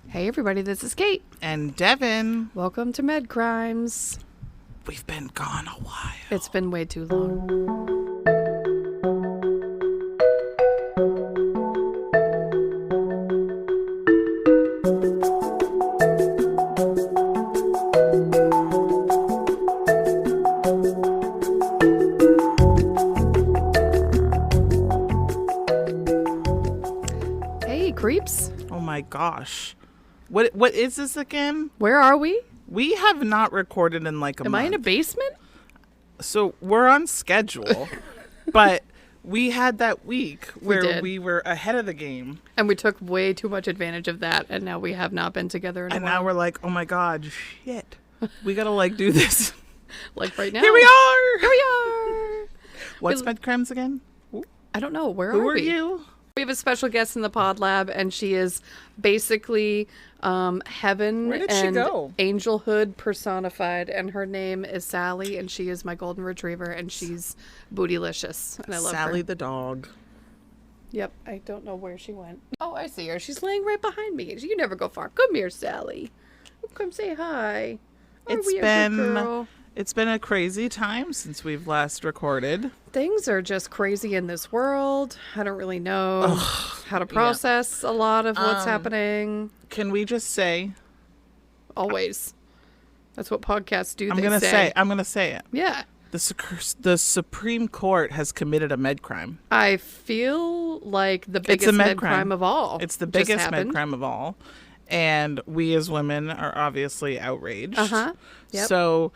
Hey everybody, this is Kate. And Devin. Welcome to Med Crimes. We've been gone a while. It's been way too long. Hey creeps. Oh my gosh. What is this again? Where are we? We have not recorded in like a month. Am I in a basement? So we're on schedule, but we had that week where we were ahead of the game. And we took way too much advantage of that, and now we have not been together in a while. And now we're like, oh my god, shit. We gotta like do this. Like right now. Here we are! Here we are! What's Med Crimes again? I don't know. Where Who are are we? you? We have a special guest in the pod lab, and she is basically heaven Where did she and go? angelhood personified, and her name is Sally, and she is my golden retriever, and she's bootylicious, and I love Sally her. the dog. Yep, I don't know where she went. Oh, I see her. She's laying right behind me. You never go far. Come here, Sally. Come say hi. Are we a good girl? It's been a crazy time since we've last recorded. Things are just crazy in this world. I don't really know how to process a lot of what's happening. Can we just say? Always. That's what podcasts do. I'm gonna say it. Yeah. The Supreme Court has committed a med crime. I feel like the biggest med crime of all. It's the biggest med crime of all. And we as women are obviously outraged. Uh-huh. Yep. So,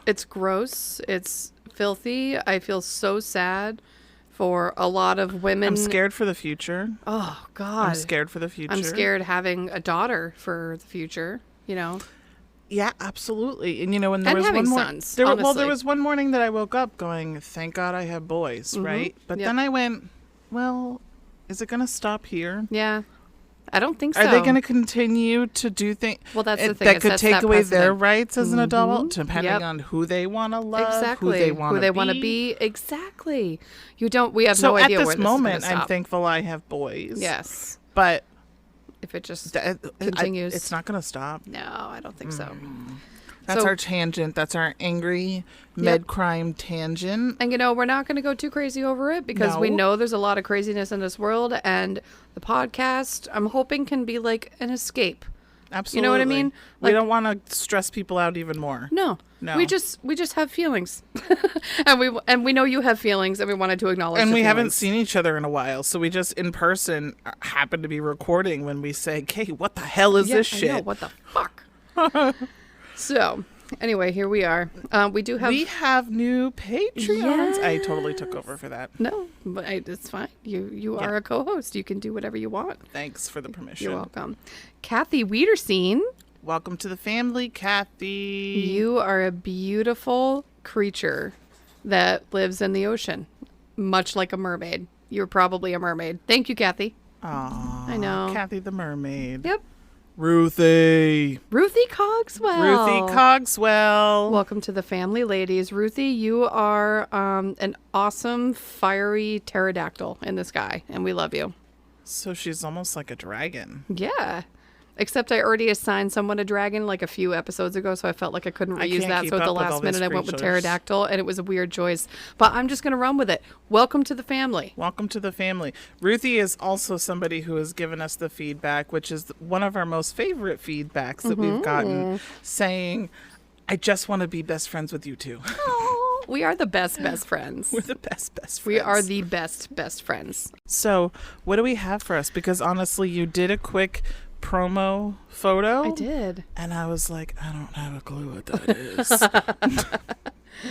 it's gross. It's filthy. I feel so sad for a lot of women. I'm scared for the future. Oh, God. I'm scared for the future. I'm scared having a daughter for the future, you know? Yeah, absolutely. And, you know, when there and was having one sons, there was one morning that I woke up going, thank God I have boys, right? But then I went, well, is it going to stop here? Yeah. I don't think so. Are they going to continue to do things well, that's the thing, that could take away their rights as an adult, depending Yep. on who they want to love, exactly. who they want to be? Exactly. We have no idea where this So is at this going to moment, stop. I'm thankful I have boys. Yes. But if it just continues. It's not going to stop. No, I don't think so. That's our tangent. That's our angry med crime tangent. And, you know, we're not going to go too crazy over it because we know there's a lot of craziness in this world. And the podcast, I'm hoping, can be like an escape. Absolutely. You know what I mean? We don't want to stress people out even more. No. We just have feelings. and we know you have feelings, and we wanted to acknowledge And the we feelings. haven't seen each other in a while. So we just, in person, happen to be recording when we say, Kate, what the hell is this shit? I know, what the fuck? So, anyway, here we are. We have new Patreons. I totally took over for that. No, but it's fine. You are a co-host. You can do whatever you want. Thanks for the permission. You're welcome. Kathy Wiederseen. Welcome to the family, Kathy. You are a beautiful creature that lives in the ocean, much like a mermaid. You're probably a mermaid. Thank you, Kathy. Aww, I know. Kathy the mermaid. Yep. Ruthie Cogswell. Welcome to the family, ladies. Ruthie, you are an awesome, fiery pterodactyl in the sky, and we love you. So she's almost like a dragon. Yeah. Except I already assigned someone a dragon like a few episodes ago, so I felt like I couldn't reuse that. So at the last minute, I went with pterodactyl, and it was a weird choice. But I'm just going to run with it. Welcome to the family. Welcome to the family. Ruthie is also somebody who has given us the feedback, which is one of our most favorite feedbacks that we've gotten, saying, I just want to be best friends with you two. Oh, we are the best friends. We're the best friends. We are the best friends. So what do we have for us? Because honestly, you did a quick promo photo. I did. And I was like, I don't have a clue what that is.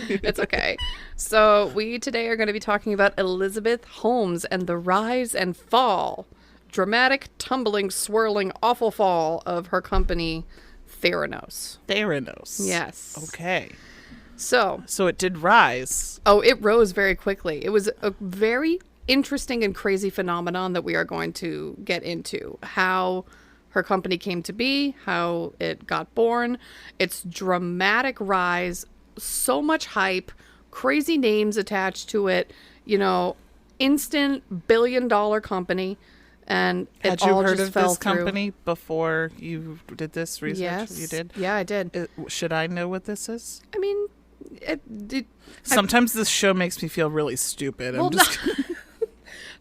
It's okay. So we today are going to be talking about Elizabeth Holmes and the rise and fall, dramatic, tumbling, swirling, awful fall of her company, Theranos. Yes. Okay. So it did rise. Oh, it rose very quickly. It was a very interesting and crazy phenomenon that we are going to get into. How her company came to be, how it got born, its dramatic rise, so much hype, crazy names attached to it, you know, instant $1 billion company And Had it you all heard just of fell this through. company before you did this research? Yes. You did? Yeah, I did. Should I know what this is? I mean, Sometimes this show makes me feel really stupid. well, I'm just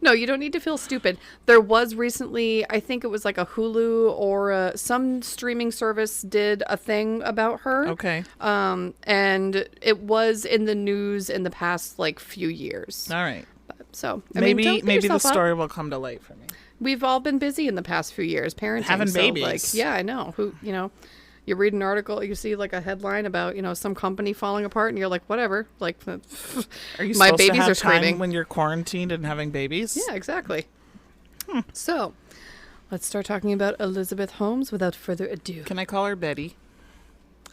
no, you don't need to feel stupid. There was recently, I think it was like a Hulu or some streaming service did a thing about her. okay. And it was in the news in the past like few years. All right. So I mean, don't beat Maybe the yourself up. story will come to light for me. We've all been busy in the past few years, parenting, Having so, babies. Like, yeah, I know. You read an article, you see like a headline about some company falling apart, and you're like, whatever. Like, Are you my supposed babies to have are time screaming. when you're quarantined and having babies? Yeah, exactly. So, let's start talking about Elizabeth Holmes without further ado. Can I call her Betty?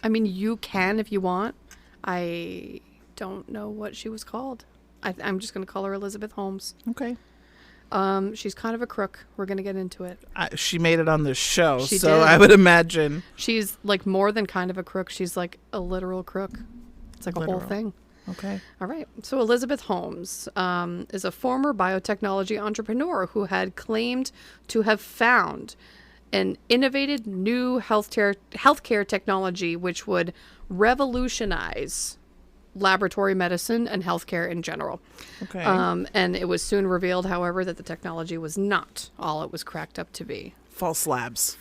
I mean, you can if you want. I don't know what she was called. I'm just going to call her Elizabeth Holmes. Okay. She's kind of a crook. We're going to get into it. She made it on the show, She so did. I would imagine. She's like more than kind of a crook. She's like a literal crook. It's like a whole Literal. thing. Okay. All right. So Elizabeth Holmes is a former biotechnology entrepreneur who had claimed to have found an innovative new healthcare technology which would revolutionize laboratory medicine and healthcare in general. Okay. And it was soon revealed, however, that the technology was not all it was cracked up to be. False labs.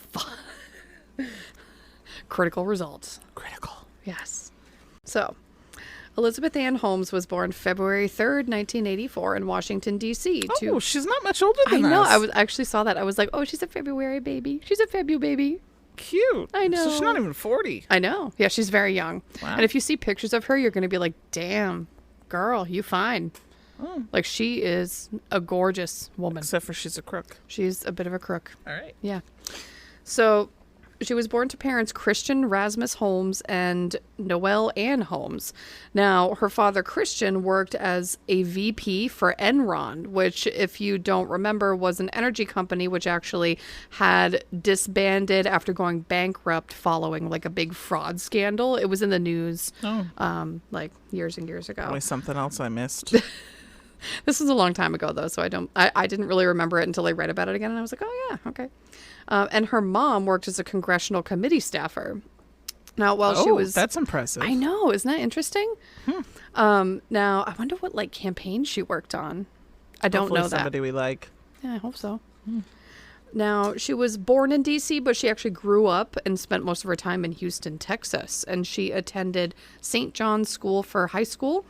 Critical results. Critical. Yes. So, Elizabeth Ann Holmes was born February 3rd, 1984 in Washington, D.C. Oh, she's not much older I than know. us. I actually saw that. I was like, oh, she's a February baby. She's a Febu baby. Cute. I know. So she's not even 40. I know. Yeah, she's very young. Wow. And if you see pictures of her, you're going to be like, damn, girl, you fine. Oh. Like, she is a gorgeous woman. Except for she's a crook. She's a bit of a crook. All right. Yeah. So she was born to parents Christian Rasmus Holmes and Noelle Ann Holmes. Now, her father Christian worked as a VP for Enron, which, if you don't remember, was an energy company which actually had disbanded after going bankrupt following like a big fraud scandal. It was in the news like years and years ago. Probably something else I missed. This was a long time ago, though, so I didn't really remember it until I read about it again, and I was like, oh, yeah, okay. And her mom worked as a congressional committee staffer. Now, while she was... that's impressive. I know. Isn't that interesting? Now, I wonder what, like, campaign she worked on. I don't Hopefully know that. somebody we like. Yeah, I hope so. Now, she was born in D.C., but she actually grew up and spent most of her time in Houston, Texas. And she attended St. John's School for high school.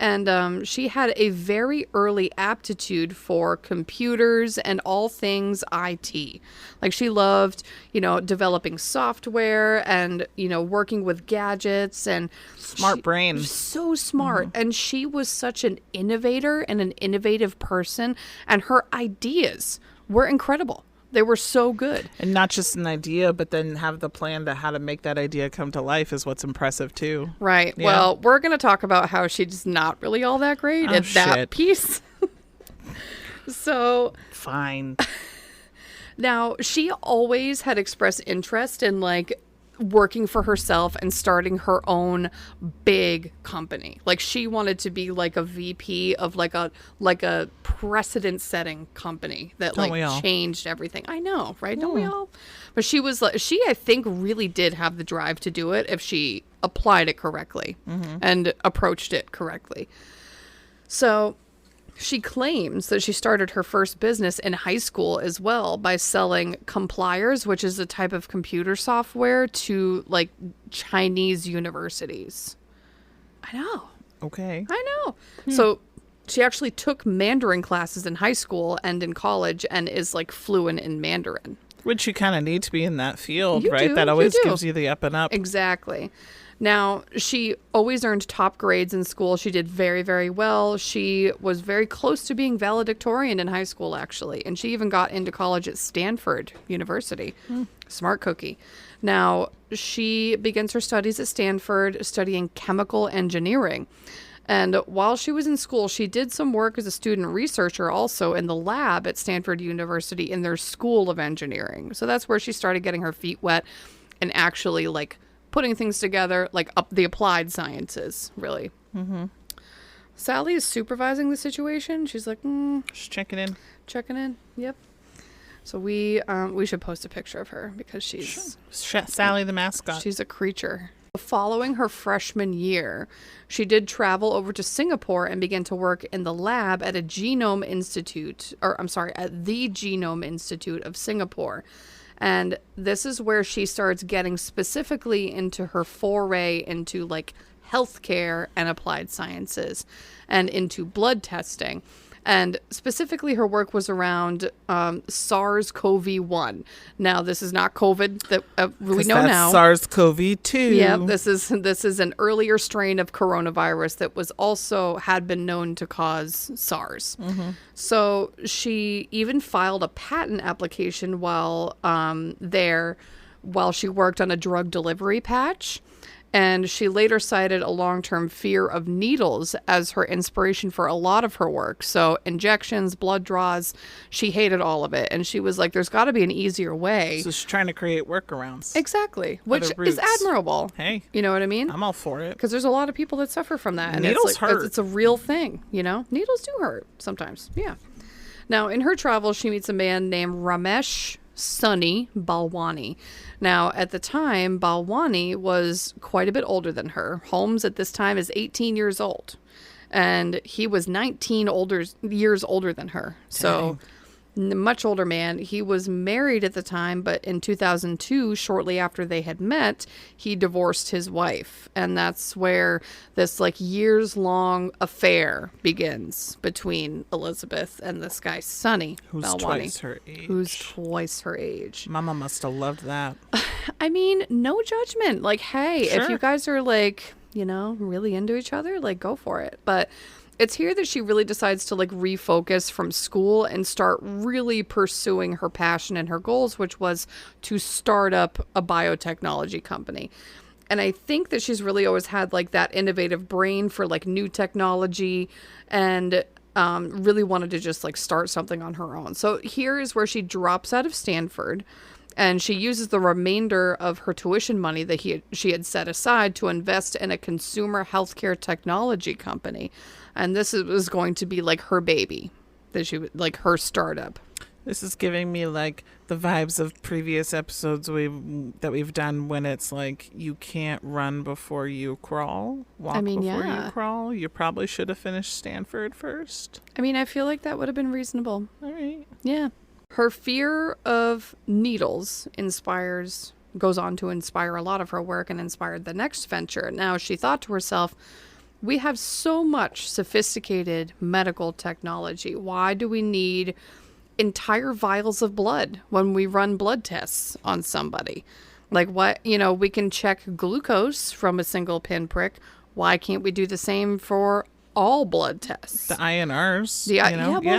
And she had a very early aptitude for computers and all things IT. Like, she loved, developing software and, working with gadgets and... Smart brain. So smart. And she was such an innovator and an innovative person. And her ideas were incredible. They were so good. And not just an idea, but then have the plan to how to make that idea come to life is what's impressive too. Right. Yeah. Well, we're going to talk about how she's not really all that great at that shit. piece. So Fine. now she always had expressed interest in like working for herself and starting her own big company. Like, she wanted to be like a VP of like a precedent setting company that Don't we all? like changed everything. I know, right? Don't we all? But she was like, I think really did have the drive to do it if she applied it correctly and approached it correctly. So she claims that she started her first business in high school as well by selling compliers, which is a type of computer software, to like Chinese universities. I know. Okay. I know. So she actually took Mandarin classes in high school and in college and is like fluent in Mandarin. Which you kind of need to be in that field, You right? do, That you always do. gives you the up and up. Exactly. Now, she always earned top grades in school. She did very, very well. She was very close to being valedictorian in high school, actually. And she even got into college at Stanford University. Smart cookie. Now, she begins her studies at Stanford, studying chemical engineering. And while she was in school, she did some work as a student researcher also in the lab at Stanford University in their School of Engineering. So that's where she started getting her feet wet and actually like putting things together, like up the applied sciences, really. Sally is supervising the situation. She's like, Just checking in. checking in. Yep. So we should post a picture of her because she's Sally the mascot. she's a creature. Following her freshman year, she did travel over to Singapore and began to work in the lab at at the Genome Institute of Singapore. And this is where she starts getting specifically into her foray into like healthcare and applied sciences and into blood testing. And specifically, her work was around SARS-CoV-1. Now, this is not COVID that we know now. SARS-CoV-2. Yeah, this is an earlier strain of coronavirus that was also had been known to cause SARS. Mm-hmm. So she even filed a patent application while she worked on a drug delivery patch. And she later cited a long-term fear of needles as her inspiration for a lot of her work. So injections, blood draws, she hated all of it. And she was like, there's got to be an easier way. So she's trying to create workarounds. Exactly. Which is admirable. Hey. You know what I mean? I'm all for it. Because there's a lot of people that suffer from that. And needles hurt. It's a real thing, you know? Needles do hurt sometimes. Yeah. Now, in her travels, she meets a man named Ramesh Sunny Balwani. Now, at the time, Balwani was quite a bit older than her. Holmes at this time is 18 years old, and he was 19 years older than her. So, much older man. He was married at the time, but in 2002, shortly after they had met, he divorced his wife. And that's where this like years-long affair begins between Elizabeth and this guy, Sonny Balwani. Who's twice her age. Mama must have loved that. I mean, no judgment. Like, hey, Sure. if you guys are like, you know, really into each other, like, go for it. But it's here that she really decides to like refocus from school and start really pursuing her passion and her goals, which was to start up a biotechnology company. And I think that she's really always had like that innovative brain for like new technology and really wanted to just like start something on her own. So here is where she drops out of Stanford. And she uses the remainder of her tuition money that she had set aside to invest in a consumer healthcare technology company. And this was going to be like her baby, that she would like her startup. This is giving me like the vibes of previous episodes we've done when it's like you can't run before you crawl, walk before you crawl. You probably should have finished Stanford first. I mean, I feel like that would have been reasonable. All right. Yeah. Her fear of needles goes on to inspire a lot of her work and inspired the next venture. Now, she thought to herself, we have so much sophisticated medical technology. Why do we need entire vials of blood when we run blood tests on somebody? Like what, you know, we can check glucose from a single pinprick. Why can't we do the same for all blood tests? The INRs.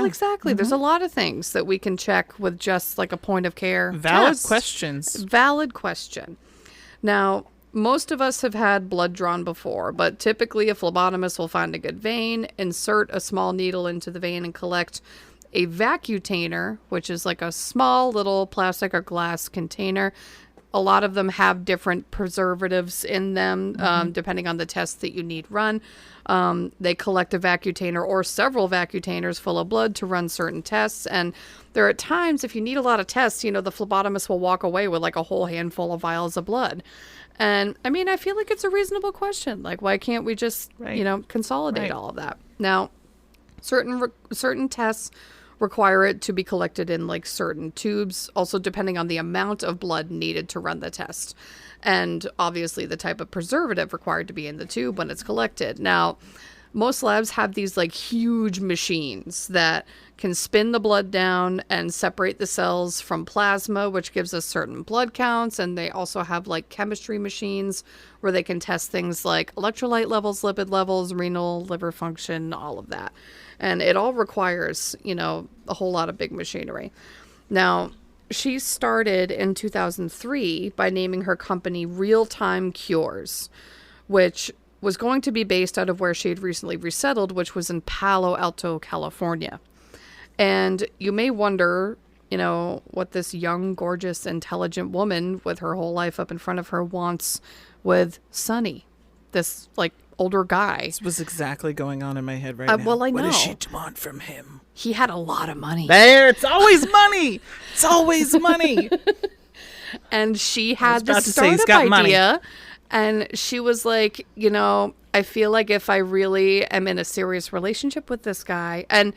Exactly. Mm-hmm. There's a lot of things that we can check with just like a point of care Valid test. questions. Valid question. Now, most of us have had blood drawn before, but typically a phlebotomist will find a good vein, insert a small needle into the vein, and collect a vacutainer, which is like a small little plastic or glass container. A lot of them have different preservatives in them, depending on the test that you need run. They collect a vacutainer or several vacutainers full of blood to run certain tests. And there are times, if you need a lot of tests, you know, the phlebotomist will walk away with like a whole handful of vials of blood. And I mean, I feel like it's a reasonable question. Like, why can't we just, consolidate all of that? Now, certain tests require it to be collected in like certain tubes, also depending on the amount of blood needed to run the test. And obviously the type of preservative required to be in the tube when it's collected. Now, most labs have these like huge machines that can spin the blood down and separate the cells from plasma, which gives us certain blood counts. And they also have like chemistry machines where they can test things like electrolyte levels, lipid levels, renal, liver function, all of that. And it all requires, a whole lot of big machinery. Now, she started in 2003 by naming her company Real Time Cures, which was going to be based out of where she had recently resettled, which was in Palo Alto, California. And you may wonder, what this young, gorgeous, intelligent woman with her whole life up in front of her wants with Sunny, this like older guy. This was exactly going on in my head right now. Well, I know. What does she want from him? He had a lot of money. There, it's always money. It's always money. And she had the startup idea. Money. And she was like, you know, I feel like if I really am in a serious relationship with this guy, and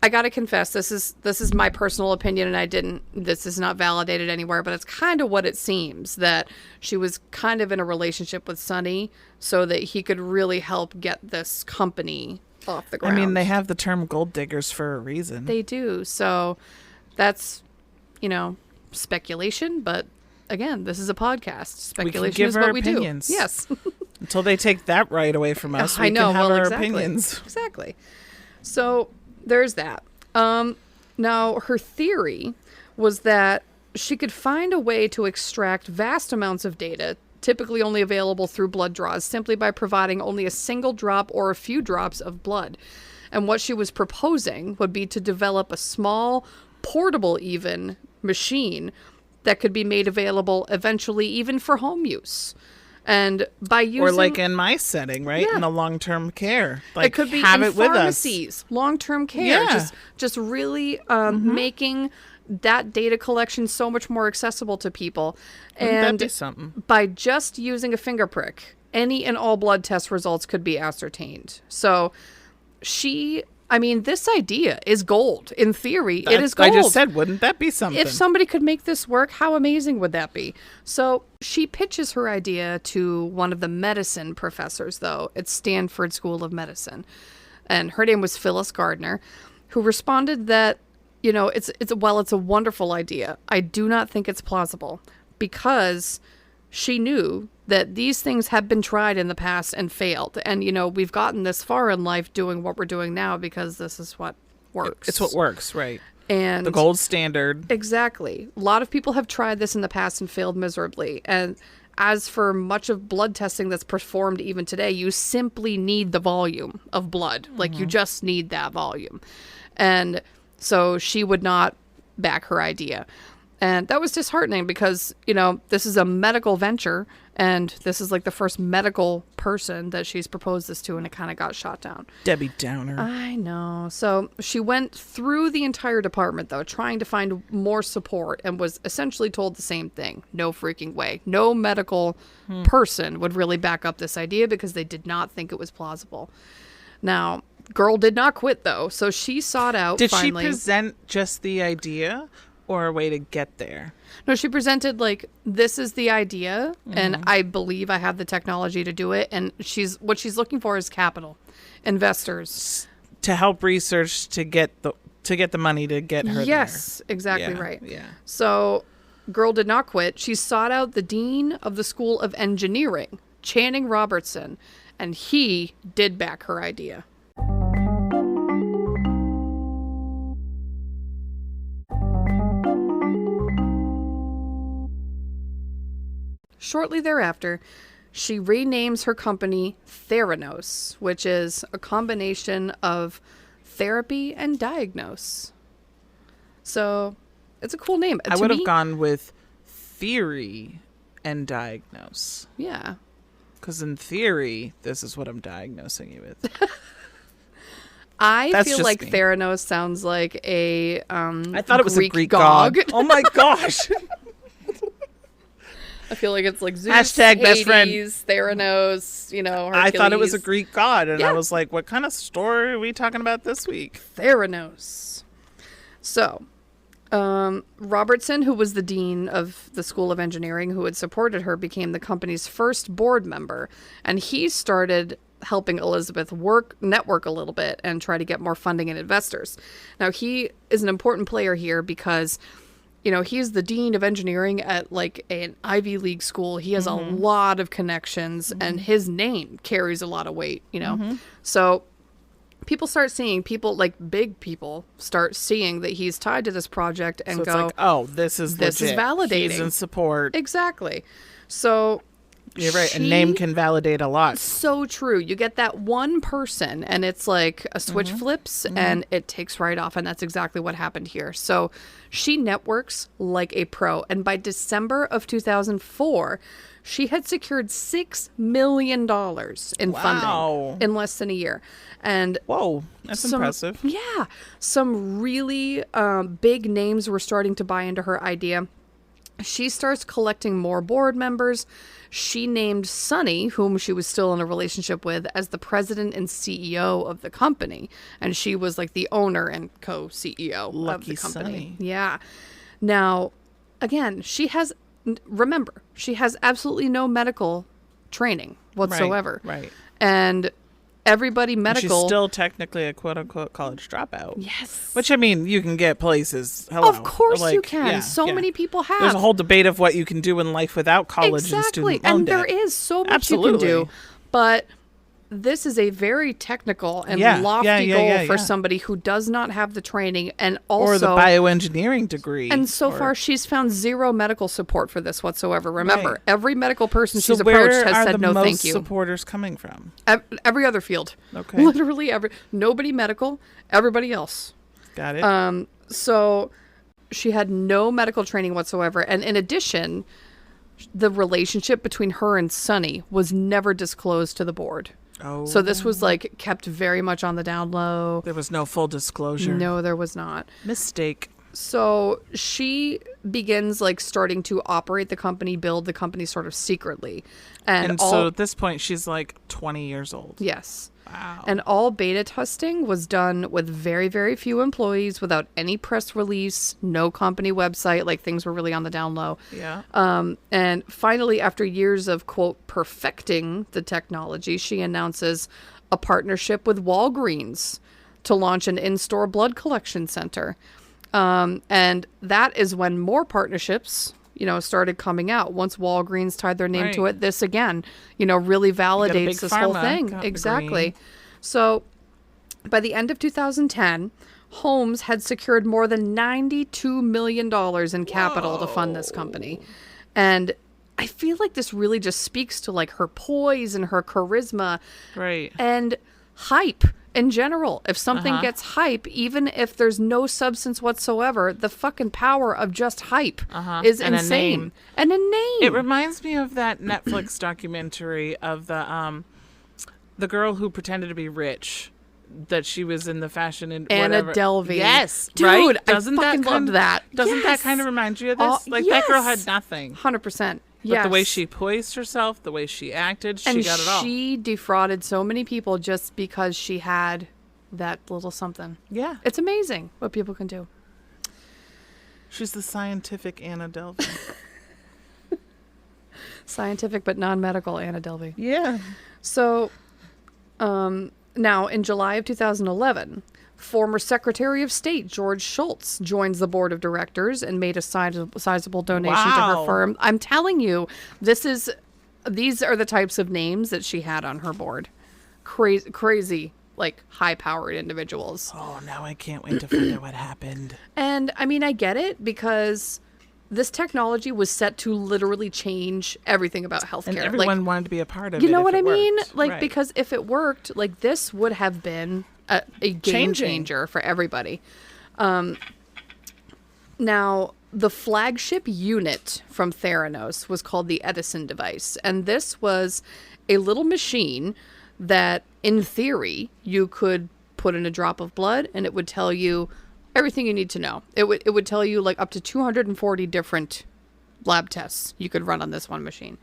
I got to confess, this is my personal opinion, and this is not validated anywhere, but it's kind of what it seems, that she was kind of in a relationship with Sonny so that he could really help get this company off the ground. I mean, they have the term gold diggers for a reason. They do. So that's, you know, speculation, but again, this is a podcast. Speculation is what we do. Yes. Until they take that right away from us, we can have our opinions. Exactly. So there's that. Now, her theory was that she could find a way to extract vast amounts of data, typically only available through blood draws, simply by providing only a single drop or a few drops of blood. And what she was proposing would be to develop a small, portable even, machine that could be made available eventually even for home use. And by using... Or like in my setting, right? Yeah. In a long-term care. Like, it could be have in it with pharmacies, us. Long-term care. Yeah. Just really making that data collection so much more accessible to people. Wouldn't that be something? By just using a finger prick, any and all blood test results could be ascertained. So this idea is gold. In theory, it is gold. I just said, wouldn't that be something? If somebody could make this work, how amazing would that be? So she pitches her idea to one of the medicine professors, though, at Stanford School of Medicine. And her name was Phyllis Gardner, who responded that, you know, it's a wonderful idea. I do not think it's plausible, because she knew that these things have been tried in the past and failed. And, you know, we've gotten this far in life doing what we're doing now because this is what works. It's what works, right? And the gold standard. Exactly. A lot of people have tried this in the past and failed miserably. And as for much of blood testing that's performed even today, you simply need the volume of blood. Like, you just need that volume. And so she would not back her idea. And that was disheartening because, you know, this is a medical venture, and this is like the first medical person that she's proposed this to, and it kind of got shot down. Debbie Downer. I know. So she went through the entire department, though, trying to find more support, and was essentially told the same thing. No freaking way. No medical person would really back up this idea because they did not think it was plausible. Now, girl did not quit, though, so she sought out finally... Did she present just the idea, or a way to get there? No, she presented, like, this is the idea, and I believe I have the technology to do it, and what she's looking for is capital, investors. To help research to get the money to get her there. Yes, exactly right. Yeah. So, girl did not quit. She sought out the dean of the School of Engineering, Channing Robertson, and he did back her idea. Shortly thereafter, she renames her company Theranos, which is a combination of therapy and diagnose. So it's a cool name. I would have gone with theory and diagnose. Yeah. Because in theory, this is what I'm diagnosing you with. I feel like me. Theranos sounds like a I thought it was a Greek god. Oh my gosh. I feel like it's like Zeus, Hashtag best friend. Theranos, you know, Hercules. I thought it was a Greek god, and I was like, what kind of story are we talking about this week? Theranos. So, Robertson, who was the dean of the School of Engineering, who had supported her, became the company's first board member, and he started helping Elizabeth network a little bit and try to get more funding and investors. Now, he is an important player here because... You know, he's the dean of engineering at like an Ivy League school. He has a lot of connections and his name carries a lot of weight, you know. So people like big people start seeing that he's tied to this project and so it's like, oh, this is legit. Is validating. He's in support. Exactly. So You're right. A name can validate a lot. So true. You get that one person and it's like a switch flips and it takes right off. And that's exactly what happened here. So she networks like a pro. And by December of 2004, she had secured $6 million in funding in less than a year. And whoa, that's impressive. Yeah. Some really big names were starting to buy into her idea. She starts collecting more board members. She named Sonny, whom she was still in a relationship with, as the president and CEO of the company. And she was like the owner and co-CEO of the company. Sonny. Yeah. Now, again, she has absolutely no medical training whatsoever. Right. And everybody medical. She's still technically a quote unquote college dropout. Yes. Which, I mean, you can get places. Hello. Of course you can. So many people have. There's a whole debate of what you can do in life without college and student loan debt. And there is so much you can do. But this is a very technical and lofty goal for somebody who does not have the training and also... Or the bioengineering degree. And so far, she's found zero medical support for this whatsoever. Remember, every medical person she's approached has said no thank you. Where are the most supporters coming from? Every other field. Okay. Literally nobody medical, everybody else. Got it. So she had no medical training whatsoever. And in addition, the relationship between her and Sonny was never disclosed to the board. Oh. So this was like kept very much on the down low. There was no full disclosure. No, there was not. Mistake. So she begins like starting to operate the company, build the company sort of secretly. And so at this point, she's like 20 years old. Yes. Wow. And all beta testing was done with very, very few employees, without any press release, no company website, like things were really on the down low. Yeah. And finally, after years of, quote, perfecting the technology, she announces a partnership with Walgreens to launch an in-store blood collection center. And that is when more partnerships, started coming out. Once Walgreens tied their name to it, this again, really validates this whole thing. Exactly. So by the end of 2010, Holmes had secured more than $92 million in capital to fund this company. And I feel like this really just speaks to like her poise and her charisma. Right. And hype in general. If something gets hype, even if there's no substance whatsoever, the fucking power of just hype is insane. And a name. It reminds me of that Netflix documentary of the girl who pretended to be rich, that she was in the fashion and Anna whatever. Delvey. Yes, dude, right? Doesn't I fucking loved that. Doesn't that kind of remind you of this? That girl had nothing. 100%. But the way she poised herself, the way she acted, she got it all. She defrauded so many people just because she had that little something. Yeah. It's amazing what people can do. She's the scientific Anna Delvey. Scientific but non-medical Anna Delvey. Yeah. So, now in July of 2011, former Secretary of State George Shultz joins the board of directors and made a sizable donation to her firm. I'm telling you, these are the types of names that she had on her board. Crazy, like high-powered individuals. Oh, now I can't wait to find out what happened. And I mean, I get it, because this technology was set to literally change everything about healthcare. And everyone wanted to be a part of it. You know what I mean? Like, because if it worked, like this would have been a game changer for everybody. Now, the flagship unit from Theranos was called the Edison device. And this was a little machine that, in theory, you could put in a drop of blood and it would tell you everything you need to know. It would tell you like up to 240 different lab tests you could run on this one machine.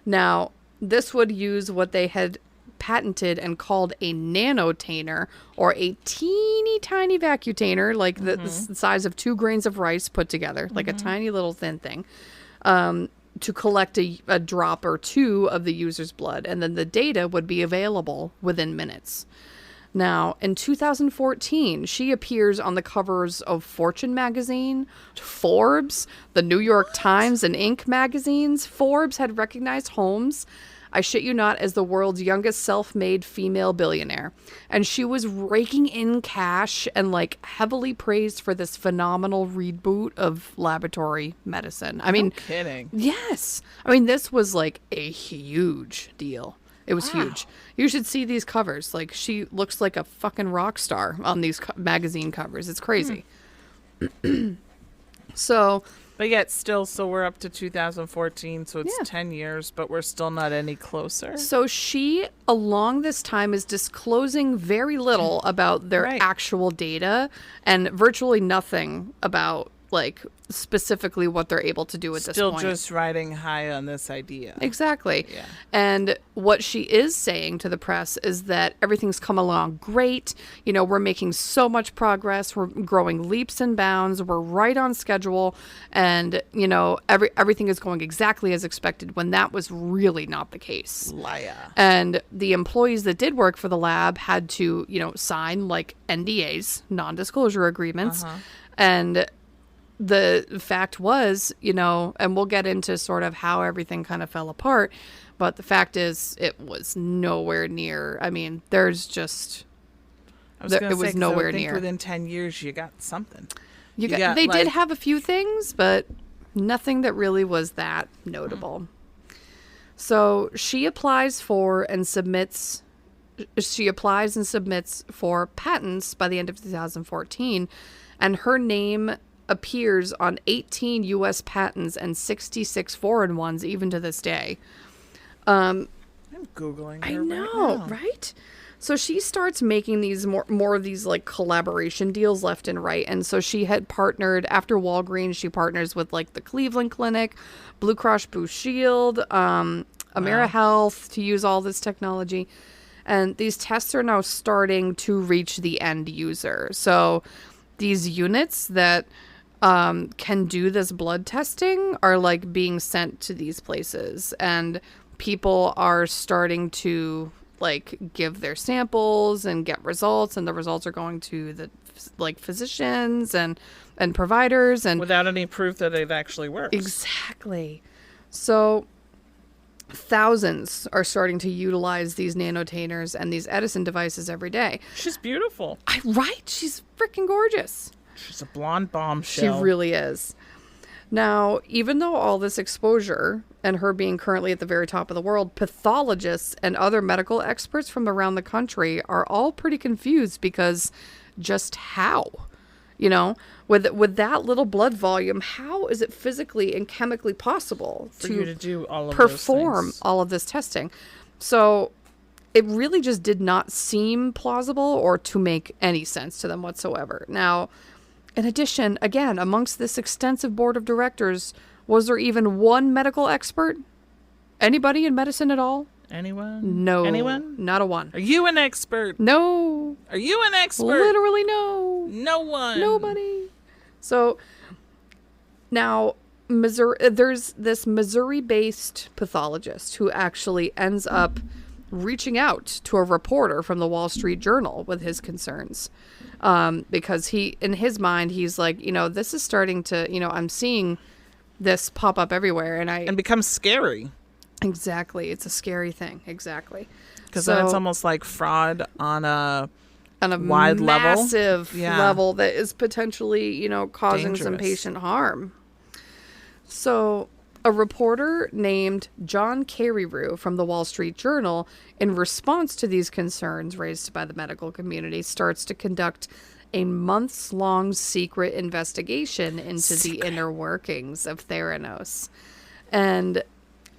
Now, this would use what they had patented and called a nanotainer, or a teeny tiny vacutainer, like the size of 2 grains of rice put together, like a tiny little thin thing, to collect a drop or two of the user's blood. And then the data would be available within minutes. Now, in 2014, she appears on the covers of Fortune magazine, Forbes, the New York Times, and Inc. magazines. Forbes had recognized Holmes I shit you not, as the world's youngest self-made female billionaire. And she was raking in cash and like heavily praised for this phenomenal reboot of laboratory medicine. I mean, no kidding. Yes. I mean, this was like a huge deal. It was huge. You should see these covers. Like, she looks like a fucking rock star on these magazine covers. It's crazy. So, but yet still, so we're up to 2014, so it's 10 years, but we're still not any closer. So she, along this time, is disclosing very little about their actual data and virtually nothing about, like, specifically what they're able to do at this point. Still just riding high on this idea. Exactly. Yeah. And what she is saying to the press is that everything's come along great. You know, we're making so much progress. We're growing leaps and bounds. We're right on schedule. And, you know, everything is going exactly as expected, when that was really not the case. Liar. And the employees that did work for the lab had to, you know, sign like NDAs, non-disclosure agreements. And the fact was, you know, and we'll get into sort of how everything kind of fell apart, but the fact is it was nowhere near. I mean, there's just, it was nowhere near. Within 10 years, you got something. They did have a few things, but nothing that really was that notable. So she applies and submits for patents by the end of 2014, and her name appears on 18 U.S. patents and 66 foreign ones, even to this day. I'm Googling her. I know, right? So she starts making these more of these like collaboration deals left and right. And so she had partnered, after Walgreens, she partners with like the Cleveland Clinic, Blue Cross Blue Shield, AmeriHealth to use all this technology. And these tests are now starting to reach the end user. So these units that can do this blood testing are like being sent to these places, and people are starting to like give their samples and get results, and the results are going to the like physicians and providers, and without any proof that it actually works. Exactly. So thousands are starting to utilize these nanotainers and these Edison devices every day. She's beautiful. Right? She's freaking gorgeous. She's a blonde bombshell. She really is. Now, even though all this exposure and her being currently at the very top of the world, pathologists and other medical experts from around the country are all pretty confused, because just how? You know, with that little blood volume, how is it physically and chemically possible for you to do all of perform all of this testing? So it really just did not seem plausible or to make any sense to them whatsoever. Now, in addition, again, amongst this extensive board of directors, was there even one medical expert? Anybody in medicine at all? Anyone? No. Anyone? Not a one. Are you an expert? No. Are you an expert? Literally no. No one. Nobody. So now, there's this Missouri-based pathologist who actually ends up reaching out to a reporter from the Wall Street Journal with his concerns. Because in his mind, he's like, you know, this is starting to, you know, I'm seeing this pop up everywhere, and becomes scary. Exactly. It's a scary thing. Exactly. Because then it's almost like fraud on a wide massive level that is potentially, you know, causing some patient harm. So a reporter named John Carreyrou from the Wall Street Journal, in response to these concerns raised by the medical community, starts to conduct a months-long secret investigation into the inner workings of Theranos. And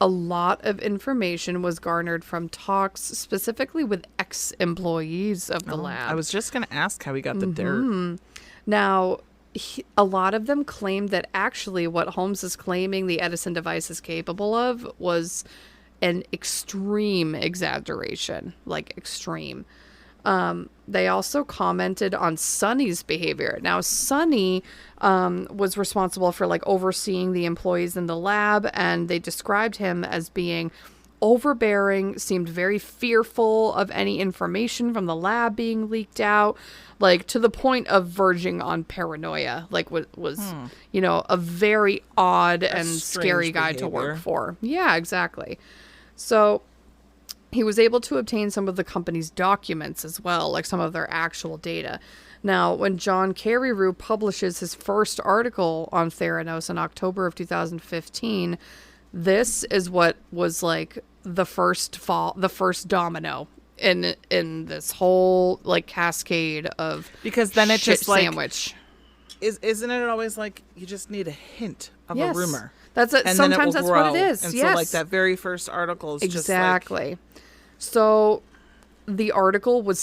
a lot of information was garnered from talks specifically with ex-employees of the lab. I was just going to ask how he got the dirt. Now, a lot of them claimed that actually what Holmes is claiming the Edison device is capable of was an extreme exaggeration, like extreme. They also commented on Sonny's behavior. Now, Sonny was responsible for like overseeing the employees in the lab, and they described him as being overbearing, seemed very fearful of any information from the lab being leaked out, like to the point of verging on paranoia, like was you know, a very odd and scary guy to work for. Yeah, exactly. So he was able to obtain some of the company's documents as well, like some of their actual data. Now, when John Carreyrou publishes his first article on Theranos in October of 2015, this is what was like the first domino in this whole like cascade of because then it just like sandwich. Isn't it always like you just need a hint of a rumor? That's it. Sometimes that's what it is. And yes. so like that very first article is exactly. just like... So the article was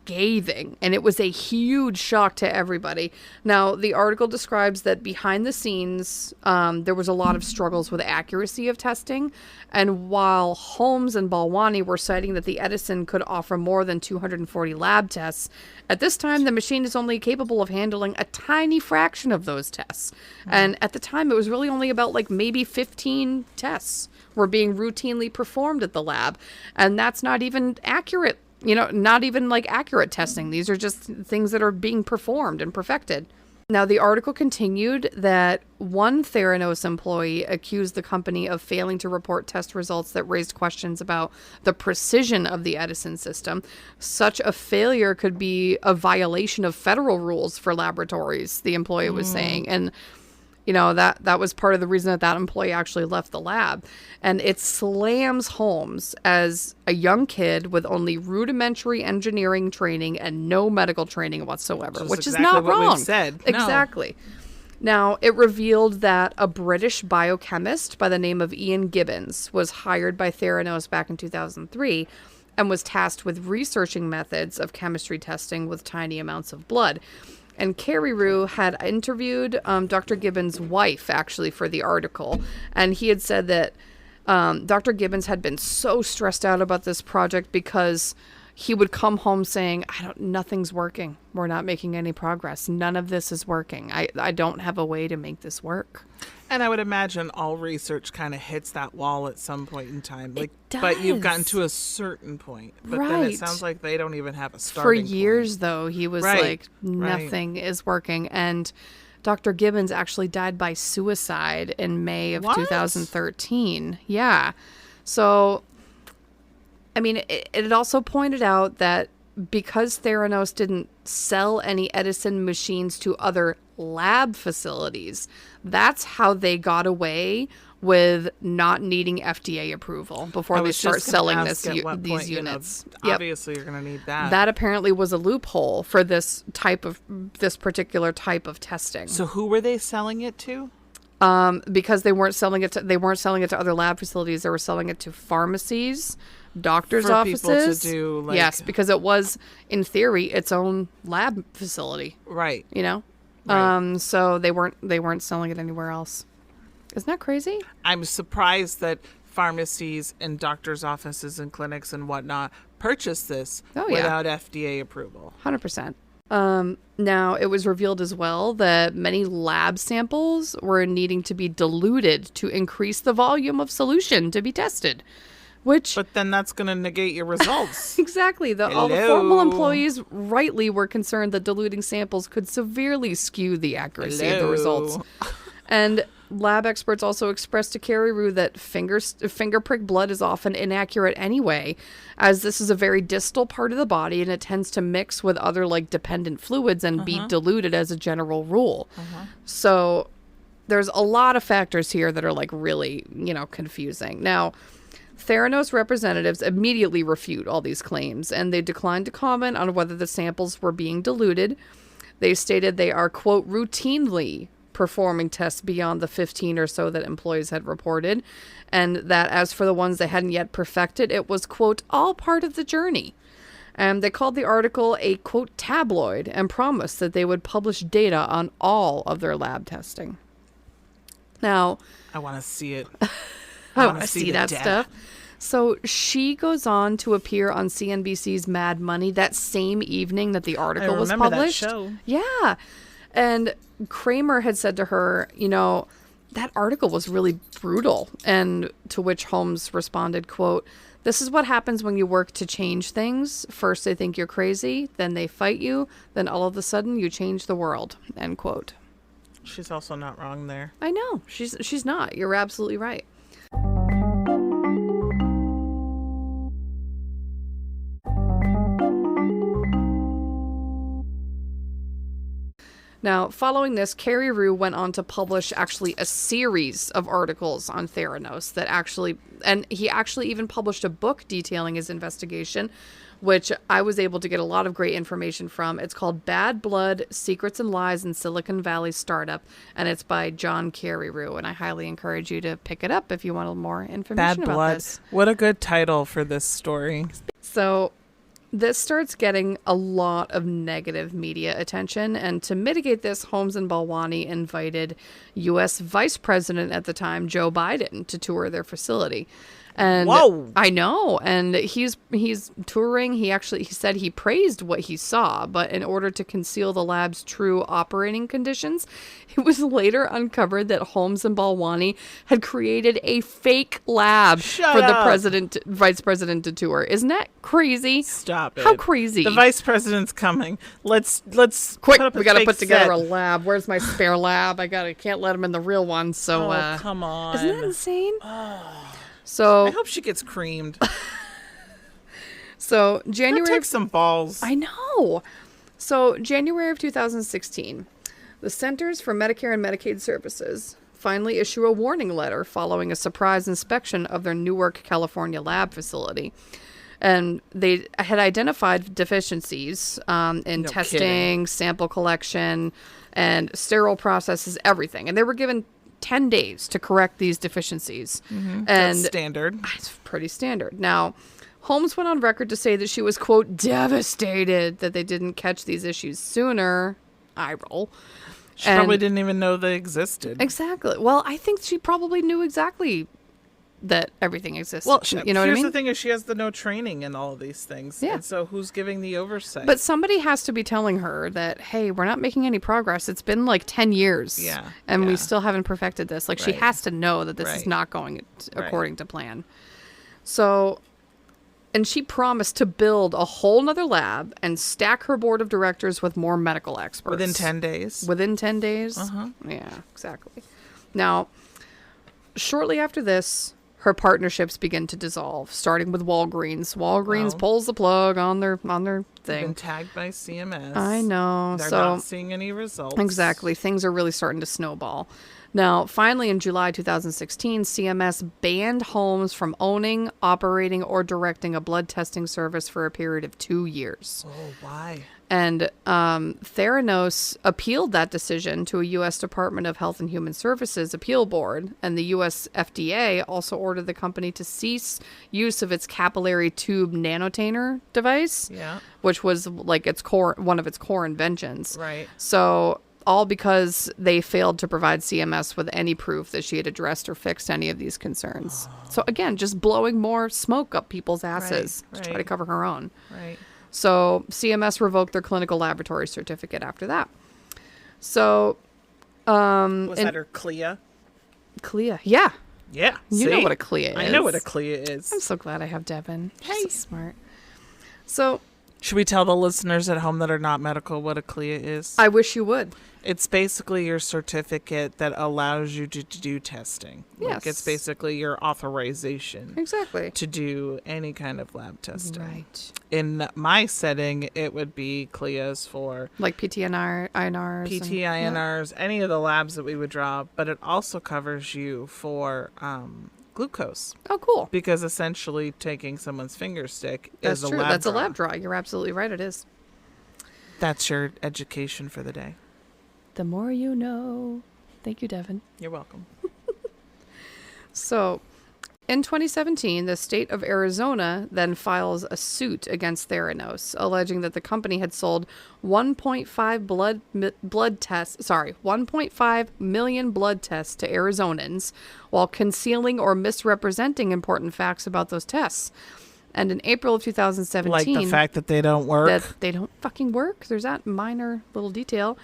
scathing, and it was a huge shock to everybody. Now, the article describes that behind the scenes, there was a lot of struggles with accuracy of testing. And while Holmes and Balwani were citing that the Edison could offer more than 240 lab tests, at this time, the machine is only capable of handling a tiny fraction of those tests. And at the time, it was really only about like maybe 15 tests were being routinely performed at the lab. And that's not even accurate. Not even like accurate testing. These are just things that are being performed and perfected. Now, the article continued that one Theranos employee accused the company of failing to report test results that raised questions about the precision of the Edison system. Such a failure could be a violation of federal rules for laboratories, the employee was saying. And that was part of the reason that employee actually left the lab. And it slams Holmes as a young kid with only rudimentary engineering training and no medical training whatsoever, which is not wrong. We've said. Exactly. Now, it revealed that a British biochemist by the name of Ian Gibbons was hired by Theranos back in 2003 and was tasked with researching methods of chemistry testing with tiny amounts of blood. And Carreyrou had interviewed Dr. Gibbons' wife, actually, for the article. And he had said that Dr. Gibbons had been so stressed out about this project because he would come home saying, nothing's working. We're not making any progress. None of this is working. I don't have a way to make this work. And I would imagine all research kind of hits that wall at some point in time. It does. But you've gotten to a certain point. But then it sounds like they don't even have a starting point. For years, though, he was like, nothing is working. And Dr. Gibbons actually died by suicide in May of 2013. Yeah. So, I mean, it also pointed out that because Theranos didn't sell any Edison machines to other lab facilities, that's how they got away with not needing FDA approul before they start selling these units. Obviously, you're going to need that. That apparently was a loophole for this particular type of testing. So who were they selling it to? Because they weren't selling it to other lab facilities. They were selling it to pharmacies, doctors' offices. People to do yes, because it was in theory its own lab facility. Right. Right. So they weren't selling it anywhere else. Isn't that crazy? I'm surprised that pharmacies and doctors' offices and clinics and whatnot purchase this without FDA approval. 100%. Now, it was revealed as well that many lab samples were needing to be diluted to increase the volume of solution to be tested. But then that's going to negate your results. Exactly. All the formal employees rightly were concerned that diluting samples could severely skew the accuracy of the results. And lab experts also expressed to Carreyrou that finger prick blood is often inaccurate anyway, as this is a very distal part of the body and it tends to mix with other like dependent fluids and be diluted as a general rule. So there's a lot of factors here that are like really, confusing. Now, Theranos representatives immediately refute all these claims, and they declined to comment on whether the samples were being diluted. They stated they are, quote, routinely performing tests beyond the 15 or so that employees had reported, and that as for the ones they hadn't yet perfected, it was, quote, all part of the journey. And they called the article a, quote, tabloid, and promised that they would publish data on all of their lab testing. Now, I want to see it. I want to see that stuff. So she goes on to appear on CNBC's Mad Money that same evening that the article was published. That show. Yeah. And Kramer had said to her, that article was really brutal. And to which Holmes responded, quote, "This is what happens when you work to change things. First they think you're crazy, then they fight you, then all of a sudden you change the world," end quote. She's also not wrong there. I know. She's not. You're absolutely right. Now, following this, Carreyrou went on to publish actually a series of articles on Theranos that actually, and he actually even published a book detailing his investigation, which I was able to get a lot of great information from. It's called Bad Blood, Secrets and Lies in Silicon Valley Startup, and it's by John Carreyrou, and I highly encourage you to pick it up if you want more information Bad about Blood. this. What a good title for this story. So this starts getting a lot of negative media attention, and to mitigate this, Holmes and Balwani invited U.S. Vice President at the time, Joe Biden, to tour their facility. And whoa! I know, and he's touring. He said he praised what he saw, but in order to conceal the lab's true operating conditions, it was later uncovered that Holmes and Balwani had created a fake lab for the vice president to tour. Isn't that crazy? Stop it! How crazy! The vice president's coming. Let's quick. We got to put together a lab. Where's my spare lab? Can't let him in the real one. So come on! Isn't that insane? So I hope she gets creamed. So January, take some balls. I know. So January of 2016, the Centers for Medicare and Medicaid Services finally issue a warning letter following a surprise inspection of their Newark, California lab facility. And they had identified deficiencies in testing, sample collection, and sterile processes, everything. And they were given 10 days to correct these deficiencies. And That's standard. It's pretty standard. Now, Holmes went on record to say that she was, quote, devastated that they didn't catch these issues sooner. Eye roll. She probably didn't even know they existed. Exactly. Well, I think she probably knew exactly that everything exists. Well, you know what I mean? Here's the thing: is she has the no training in all of these things. Yeah. And so who's giving the oversight? But somebody has to be telling her that, hey, we're not making any progress. It's been like 10 years. Yeah. And we still haven't perfected this. Like, she has to know that this is not going according to plan. So, and she promised to build a whole nother lab and stack her board of directors with more medical experts. Within 10 days? Within 10 days? Uh-huh. Yeah, exactly. Now, shortly after this, her partnerships begin to dissolve, starting with Walgreens. Walgreens pulls the plug on their thing. Been tagged by CMS. I know. They're not seeing any results. Exactly. Things are really starting to snowball. Now, finally, in July 2016, CMS banned Holmes from owning, operating, or directing a blood testing service for a period of 2 years. Oh, why? And Theranos appealed that decision to a U.S. Department of Health and Human Services appeal board, and the U.S. FDA also ordered the company to cease use of its capillary tube nanotainer device, which was like one of its core inventions. Right. So all because they failed to provide CMS with any proof that she had addressed or fixed any of these concerns. So again, just blowing more smoke up people's asses to try to cover her own. Right. So CMS revoked their clinical laboratory certificate after that. So was that her CLIA? CLIA, yeah. Yeah. You know what a CLIA is. I know what a CLIA is. I'm so glad I have Devin. She's so smart. So should we tell the listeners at home that are not medical what a CLIA is? I wish you would. It's basically your certificate that allows you to do testing. Yes. Like, it's basically your authorization. Exactly. To do any kind of lab testing. Right. In my setting, it would be CLIAs for like PT-INRs. PT-INRs, any of the labs that we would draw, but it also covers you for glucose. Oh, cool. Because essentially taking someone's finger stick is a true. lab That's draw. a lab draw. You're absolutely right. It is. That's your education for the day. The more you know. Thank you, Devin. You're welcome. So, in 2017, the state of Arizona then files a suit against Theranos, alleging that the company had sold 1.5 million blood tests to Arizonans while concealing or misrepresenting important facts about those tests. And in April of 2017... Like the fact that they don't work? That they don't fucking work. There's that minor little detail.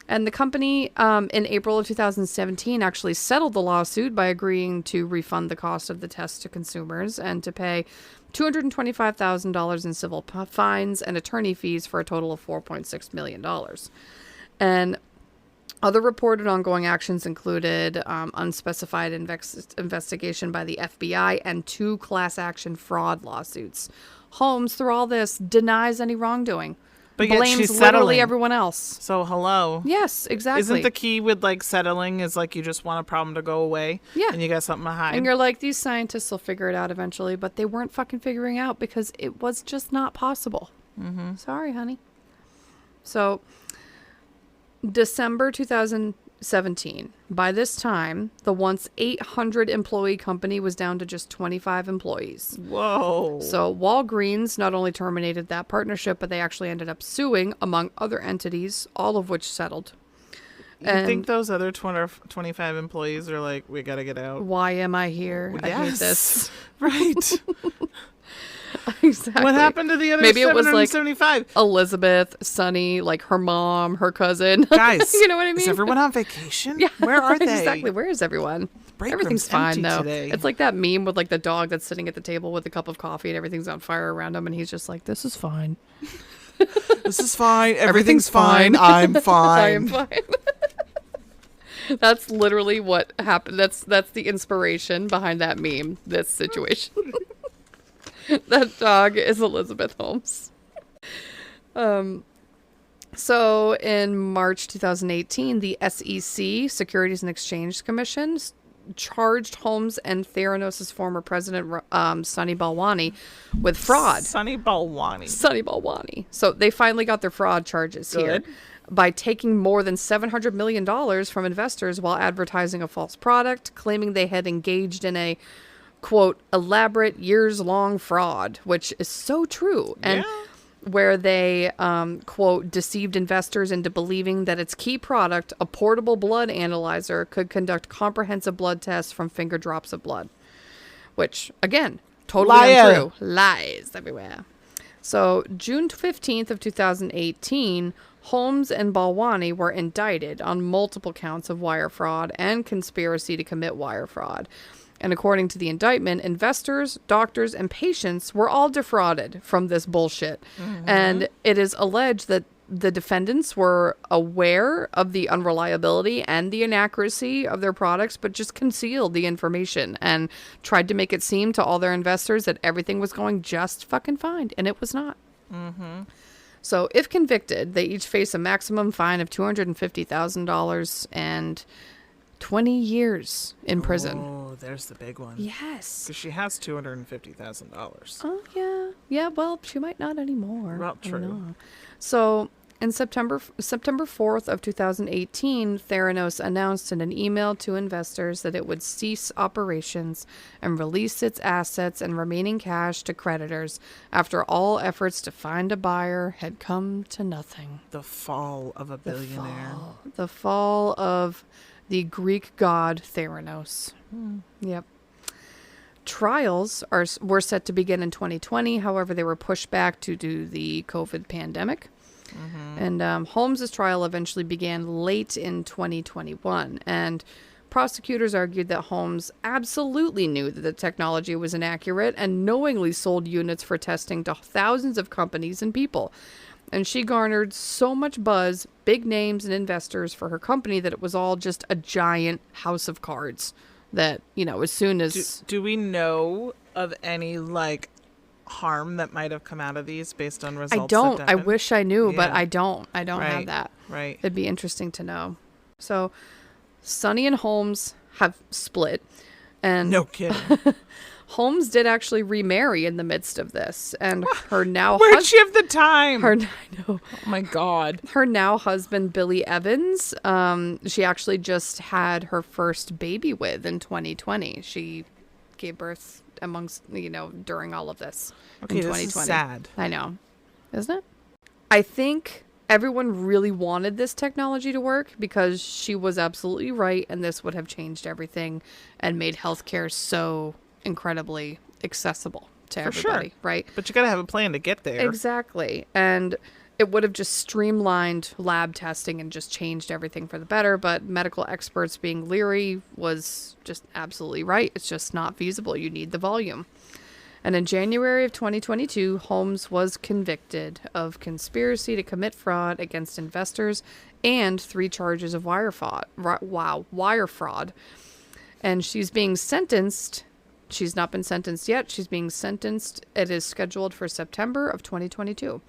And the company, in April of 2017, actually settled the lawsuit by agreeing to refund the cost of the tests to consumers and to pay $225,000 in civil fines and attorney fees for a total of $4.6 million. And other reported ongoing actions included unspecified investigation by the FBI and 2 class action fraud lawsuits. Holmes, through all this, denies any wrongdoing. But yet blames she's literally settling. everyone else. So hello. Yes, exactly. Isn't the key with like settling is like you just want a problem to go away? Yeah. And you got something to hide. And you're like, these scientists will figure it out eventually, but they weren't fucking figuring out because it was just not possible. Mm-hmm. Sorry, honey. So, December 2017. By this time, the once 800 employee company was down to just 25 employees. Whoa. So Walgreens not only terminated that partnership, but they actually ended up suing, among other entities, all of which settled. You think those other 25 employees are like, we got to get out? Why am I here? Yes. I hate this. Right. Exactly. What happened to the other Maybe it was like 775? Elizabeth, Sunny, like her mom, her cousin. Guys, you know what I mean? Is everyone on vacation? Yeah, Where are they? Exactly. Where is everyone? Break Everything's room's fine empty though. today. It's like that meme with like the dog that's sitting at the table with a cup of coffee and everything's on fire around him, and he's just like, "This is fine. This is fine. Everything's fine. I'm fine. I am fine." That's literally what happened. That's the inspiration behind that meme. This situation. That dog is Elizabeth Holmes. So in March 2018, the SEC, Securities and Exchange Commission, charged Holmes and Theranos' former president, Sunny Balwani, with fraud. Sunny Balwani. Sunny Balwani. So they finally got their fraud charges here by taking more than $700 million from investors while advertising a false product, claiming they had engaged in a, quote, elaborate years-long fraud, which is so true. And where they, quote, deceived investors into believing that its key product, a portable blood analyzer, could conduct comprehensive blood tests from finger drops of blood. Which, again, totally untrue. Lies everywhere. So, June 15th of 2018, Holmes and Balwani were indicted on multiple counts of wire fraud and conspiracy to commit wire fraud. And according to the indictment, investors, doctors, and patients were all defrauded from this bullshit. Mm-hmm. And it is alleged that the defendants were aware of the unreliability and the inaccuracy of their products, but just concealed the information and tried to make it seem to all their investors that everything was going just fucking fine. And it was not. Mm-hmm. So if convicted, they each face a maximum fine of $250,000 and 20 years in prison. Oh, there's the big one. Yes. Because she has $250,000. Oh, yeah. Yeah, well, she might not anymore. Well, true. So, in September 4th of 2018, Theranos announced in an email to investors that it would cease operations and release its assets and remaining cash to creditors after all efforts to find a buyer had come to nothing. The fall of a billionaire. The fall of the Greek god Theranos. Yep. Trials were set to begin in 2020. However, they were pushed back due to the COVID pandemic. Mm-hmm. And Holmes' trial eventually began late in 2021. And prosecutors argued that Holmes absolutely knew that the technology was inaccurate and knowingly sold units for testing to thousands of companies and people. And she garnered so much buzz, big names, and investors for her company that it was all just a giant house of cards. That, you know, as soon as... Do we know of any, like, harm that might have come out of these based on results? I don't. I wish I knew, but I don't. I don't right. have that. Right. It'd be interesting to know. So, Sunny and Holmes have split. And no kidding. Holmes did actually remarry in the midst of this, and her now where'd she have the time? I know. Oh my God. Her now husband Billy Evans, she actually just had her first baby with in 2020. She gave birth during all of this in 2020. This is sad. I know, isn't it? I think everyone really wanted this technology to work because she was absolutely right, and this would have changed everything and made healthcare so incredibly accessible to everybody, right? But you got to have a plan to get there. Exactly. And it would have just streamlined lab testing and just changed everything for the better. But medical experts being leery was just absolutely right. It's just not feasible. You need the volume. And in January of 2022, Holmes was convicted of conspiracy to commit fraud against investors and 3 charges of wire fraud. Wire fraud. And she's being sentenced. She's not been sentenced yet. She's being sentenced. It is scheduled for September of 2022.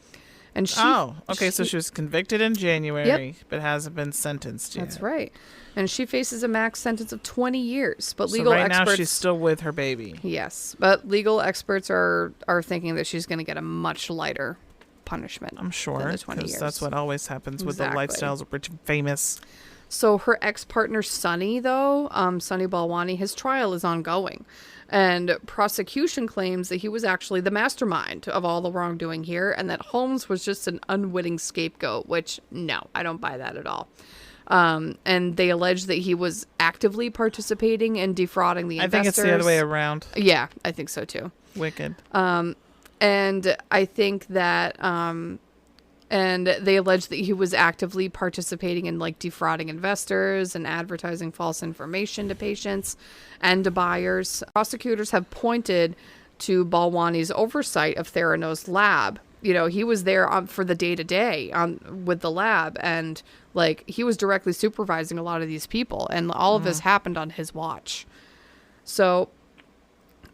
And she so she was convicted in January, but hasn't been sentenced yet. That's right. And she faces a max sentence of 20 years. But legal experts, now she's still with her baby. Yes, but legal experts are thinking that she's going to get a much lighter punishment. I'm sure, because that's what always happens with the lifestyles of rich and famous. So her ex-partner Sonny, though, Sonny Balwani, his trial is ongoing. And prosecution claims that he was actually the mastermind of all the wrongdoing here and that Holmes was just an unwitting scapegoat, which, no, I don't buy that at all. And they allege that he was actively participating in defrauding the investors. I think it's the other way around. Yeah, I think so, too. Wicked. And I think that... and they allege that he was actively participating in like defrauding investors and advertising false information to patients and to buyers. Prosecutors have pointed to Balwani's oversight of Theranos' lab. You know, he was there for the day-to-day with the lab, and like he was directly supervising a lot of these people, and all of this happened on his watch. So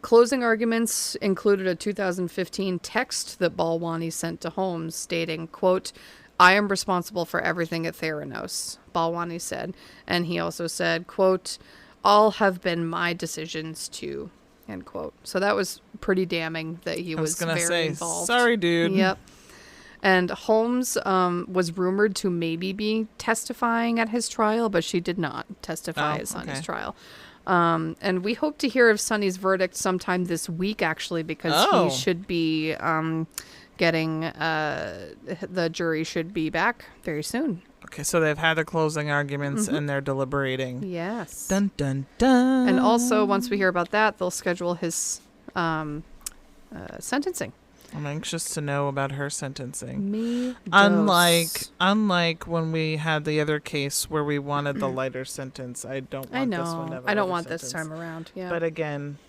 closing arguments included a 2015 text that Balwani sent to Holmes stating, quote, "I am responsible for everything at Theranos," Balwani said. And he also said, quote, "All have been my decisions too," end quote. So that was pretty damning that he was very involved. Sorry, dude. Yep. And Holmes was rumored to maybe be testifying at his trial, but she did not testify on his trial. And we hope to hear of Sonny's verdict sometime this week, actually, because he should be getting, the jury should be back very soon. Okay, so they've had their closing arguments and they're deliberating. Yes. Dun, dun, dun. And also, once we hear about that, they'll schedule his sentencing. I'm anxious to know about her sentencing. Me Unlike when we had the other case where we wanted the lighter sentence, I don't want this one to have a I don't lighter want sentence. this time around. Yeah. But again,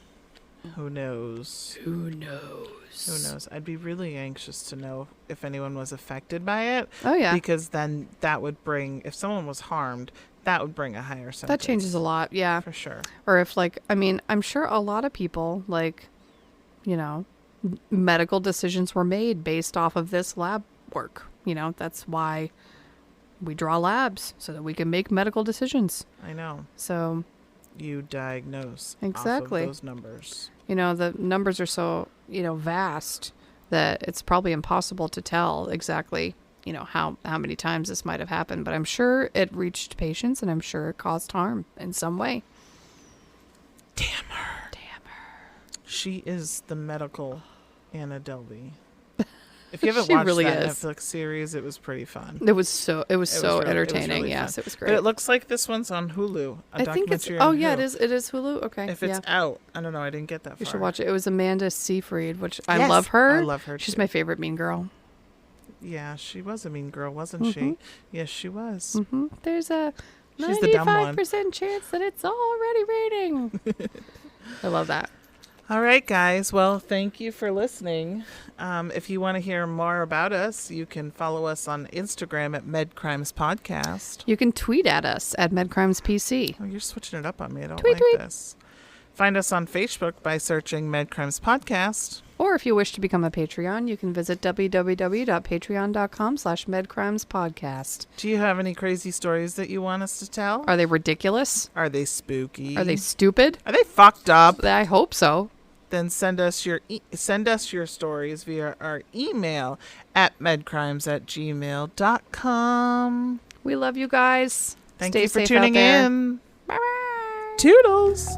who knows? Who knows? I'd be really anxious to know if anyone was affected by it. Oh yeah. Because then that would bring, if someone was harmed, that would bring a higher sentence. That changes a lot. Yeah. For sure. Or if I'm sure a lot of people medical decisions were made based off of this lab work. That's why we draw labs, so that we can make medical decisions. I know. So you diagnose exactly off of those numbers. The numbers are so, vast that it's probably impossible to tell exactly, how many times this might have happened. But I'm sure it reached patients, and I'm sure it caused harm in some way. Damn her. She is the medical Anna Delvey. If you haven't watched that Netflix series, it was pretty fun. It was so entertaining. Really yes, fun. It was great. But it looks like this one's on Hulu. I think it's. Oh yeah, it is. It is Hulu. Okay. If it's out, I don't know. I didn't get that far. You should watch it. It was Amanda Seyfried, which I love her. I love her. She's too. my favorite Mean Girl. Yeah, she was a mean girl, wasn't she? Yes, she was. Mm-hmm. There's a 95% chance that it's already raining. I love that. All right, guys. Well, thank you for listening. If you want to hear more about us, you can follow us on Instagram at MedCrimes Podcast. You can tweet at us at MedCrimesPC. Oh, you're switching it up on me. I don't tweet. this. Find us on Facebook by searching MedCrimes Podcast. Or if you wish to become a Patreon, you can visit www.patreon.com/MedCrimesPodcast. Do you have any crazy stories that you want us to tell? Are they ridiculous? Are they spooky? Are they stupid? Are they fucked up? I hope so. Then send us your stories via our email at medcrimes@gmail.com. We love you guys. Thank Stay you for safe tuning out there. in. Bye-bye. Toodles.